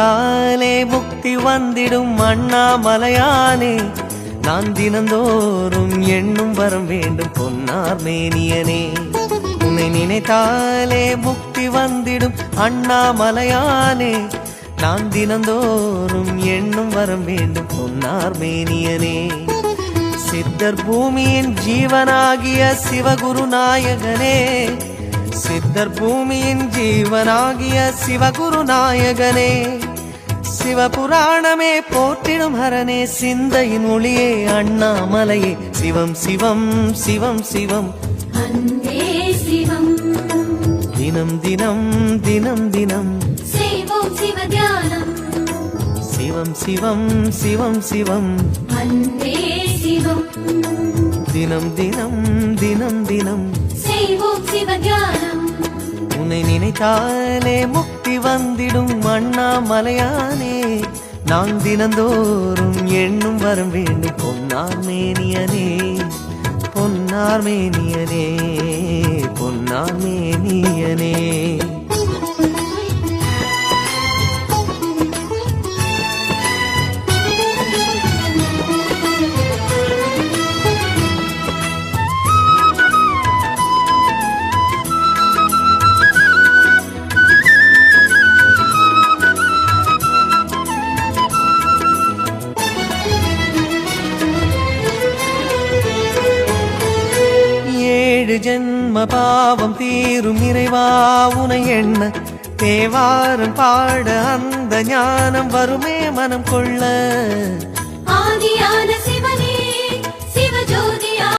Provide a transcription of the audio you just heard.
நினைத்தாலே முக்தி வந்திடும் அண்ணாமலையானே நான் தினந்தோறும் எண்ணும் வரம் வேண்டும் பொன்னார் மேனியனே உன்னை நினைத்தாலே முக்தி வந்திடும் அண்ணாமலையானே நான் தினந்தோறும் எண்ணும் வரம் வேண்டும் பொன்னார் மேனியனே சித்தர் பூமியின் ஜீவனாகிய சிவகுரு நாயகனே சித்தர் பூமியின் ஜீவனாகிய சிவகுரு நாயகனே சிவபுராணமே போற்றிடும் ஹரனே சிந்தையின் ஒளியே அண்ணாமலையே சிவம் சிவம் சிவம் சிவம் அன்பே சிவம் தினம் தினம் தினம் தினம் செய்வோம் சிவ தியானம் சிவம் சிவம் சிவம் சிவம் அன்பே சிவம் தினம் தினம் தினம் தினம் செய்வோம் சிவ தியானம் உன்னை நினைத்தாலே முக்தி வந்திடும் அண்ணாமலையானே நான் தினந்தோறும் எண்ணும் வரம் வேண்டும் பொன்னார் மேனியனே பொன்னார் மேனியனே பொன்னார் மேனியனே ஏழு ஜென்ம பாவம் தீரும் இறைவா உனை எண்ண தேவாரம் பாட அந்த ஞானம் வருமே மனம் கொள்ள